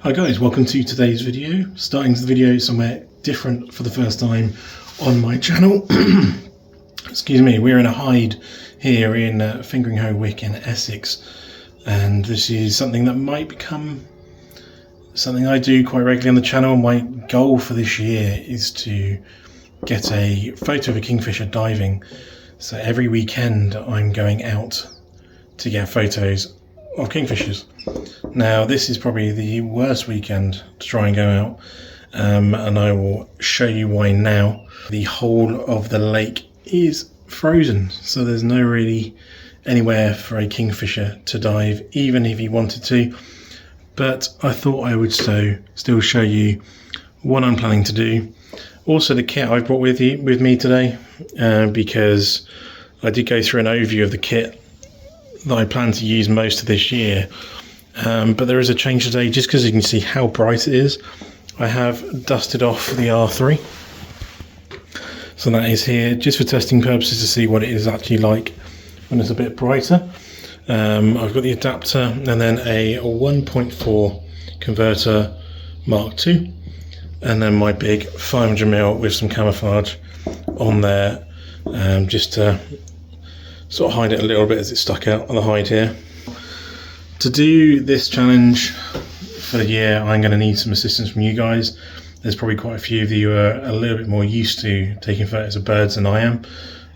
Hi guys, welcome to today's video. Starting the video somewhere different for the first time on my channel. Excuse me, we're in a hide here in Fingering Wick in Essex, and this is something that might become something I do quite regularly on the channel. My goal for this year is to get a photo of a kingfisher diving. So every weekend I'm going out to get photos of kingfishers. Now this is probably the worst weekend to try and go out, and I will show you why now. The whole of the lake is frozen, so there's no really anywhere for a kingfisher to dive, even if he wanted to. But I thought I would still show you what I'm planning to do. Also the kit I've brought with me today, because I did go through an overview of the kit that I plan to use most of this year. But there is a change today, just because you can see how bright it is. I have dusted off the R3, so that is here just for testing purposes to see what it is actually like when it's a bit brighter. I've got the adapter and then a 1.4 converter Mark II, and then my big 500mm with some camouflage on there, just to sort of hide it a little bit as it's stuck out on the hide here. To do this challenge for the year, I'm going to need some assistance from you guys. There's probably quite a few of you who are a little bit more used to taking photos of birds than I am.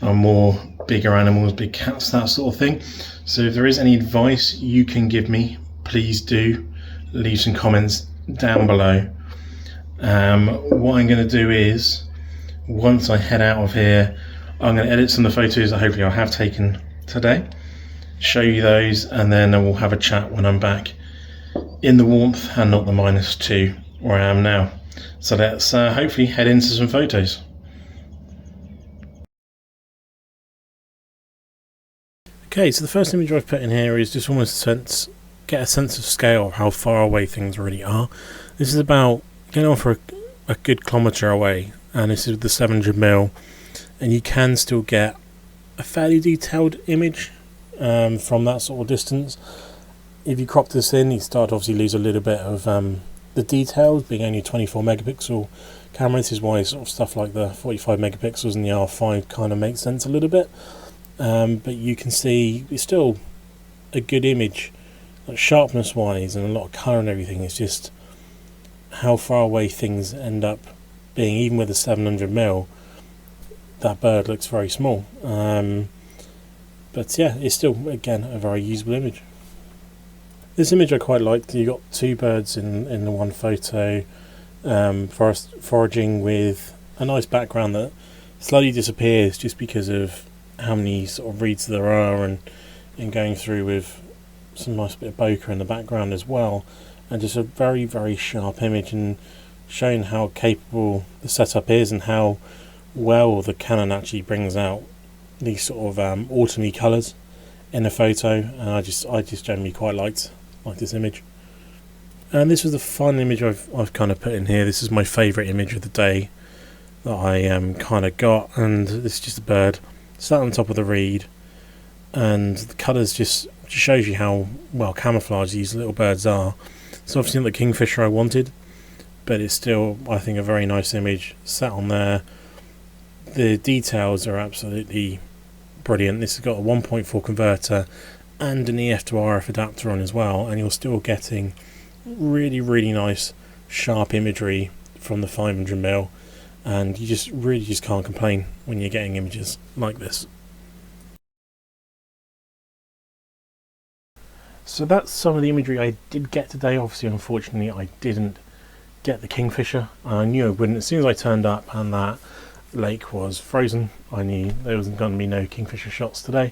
I'm more bigger animals, big cats, that sort of thing. So if there is any advice you can give me, please do leave some comments down below. What I'm going to do is, once I head out of here, I'm going to edit some of the photos that hopefully I have taken today, show you those, and then we'll have a chat when I'm back in the warmth and not the -2 where I am now. So let's hopefully head into some photos. Okay, so the first image I've put in here is just almost get a sense of scale of how far away things really are. This is about getting off for a good kilometre away, and this is the 700mm, and you can still get a fairly detailed image from that sort of distance. If you crop this in, you start to obviously lose a little bit of the details, being only a 24 megapixel camera. This is why sort of stuff like the 45 megapixels and the R5 kind of makes sense a little bit. But you can see it's still a good image, like sharpness wise, and a lot of colour and everything. It's just how far away things end up being. Even with the 700mm, that bird looks very small. But yeah, it's still, again, a very usable image. This image I quite liked. You got two birds in the one photo, foraging with a nice background that slightly disappears just because of how many sort of reeds there are, and going through with some nice bit of bokeh in the background as well, and just a very, very sharp image, and showing how capable the setup is and how well the Canon actually brings out these sort of autumny colours in a photo. And I just generally quite liked this image. And this was the fun image I've kind of put in here. This is my favourite image of the day that I kind of got, and this is just a bird sat on top of the reed, and the colours just shows you how well camouflaged these little birds are. It's obviously not the kingfisher I wanted, but it's still, I think, a very nice image sat on there. The details are absolutely brilliant. This has got a 1.4 converter and an EF to RF adapter on as well, and you're still getting really, really nice sharp imagery from the 500mm, and you just really can't complain when you're getting images like this. So that's some of the imagery I did get today. Obviously, unfortunately, I didn't get the kingfisher. I knew I wouldn't. As soon as I turned up and that lake was frozen, I knew there wasn't going to be no kingfisher shots today.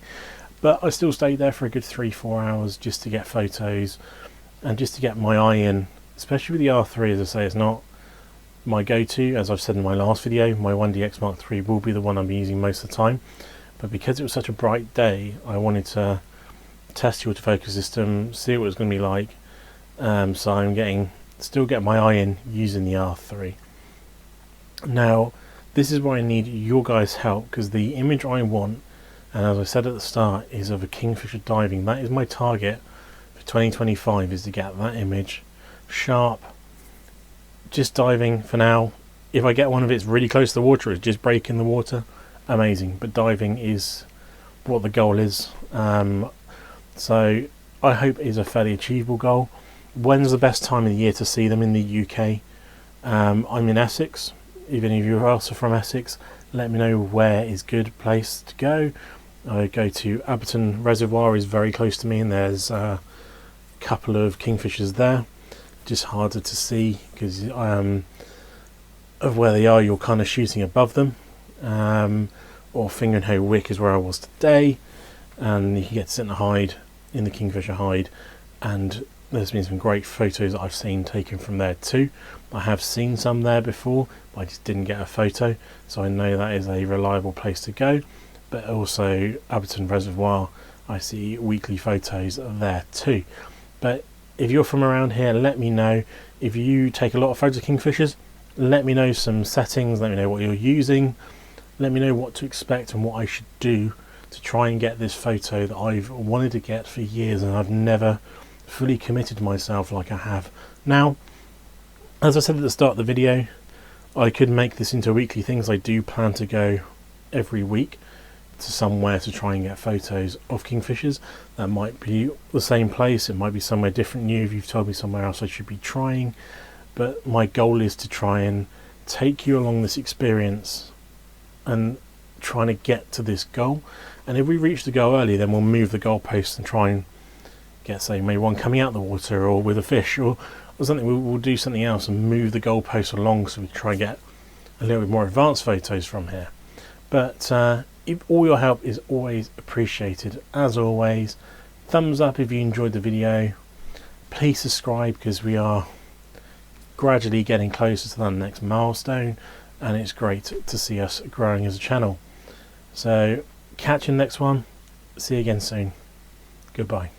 But I still stayed there for a good 3-4 hours just to get photos and just to get my eye in, especially with the R3. As I say, it's not my go-to. As I've said in my last video, my 1DX Mark III will be the one I'm using most of the time, but because it was such a bright day, I wanted to test the autofocus system, see what it was going to be like. So I'm still getting my eye in using the R3. Now this is where I need your guys' help, because the image I want, and as I said at the start, is of a kingfisher diving. That is my target for 2025, is to get that image sharp. Just diving for now. If I get one of it's really close to the water, it's just breaking the water, amazing. But diving is what the goal is. So I hope it is a fairly achievable goal. When's the best time of the year to see them in the UK? I'm in Essex. Even if you're also from Essex, let me know where is good place to go. I go to Abberton Reservoir, is very close to me, and there's a couple of kingfishers there. Just harder to see because of where they are. You're kind of shooting above them. Or Finger and Hoe Wick is where I was today, and you can get to sit and hide in the Kingfisher hide, and there's been some great photos that I've seen taken from there too. I have seen some there before, but I just didn't get a photo, so I know that is a reliable place to go. But also Abberton Reservoir, I see weekly photos there too. But if you're from around here, let me know. If you take a lot of photos of kingfishers, let me know some settings, let me know what you're using, let me know what to expect and what I should do to try and get this photo that I've wanted to get for years and I've never fully committed myself like I have now. As I said at the start of the video, I could make this into weekly things. I do plan to go every week to somewhere to try and get photos of kingfishers. That might be the same place, it might be somewhere different new if you've told me somewhere else I should be trying, but my goal is to try and take you along this experience and trying to get to this goal. And if we reach the goal early, then we'll move the goalposts and try and get, say, maybe one coming out of the water or with a fish or something. We'll do something else and move the goalposts along so we can try and get a little bit more advanced photos from here. But if all your help is always appreciated. As always, thumbs up if you enjoyed the video. Please subscribe because we are gradually getting closer to the next milestone, and it's great to see us growing as a channel. So catch you in the next one. See you again soon. Goodbye.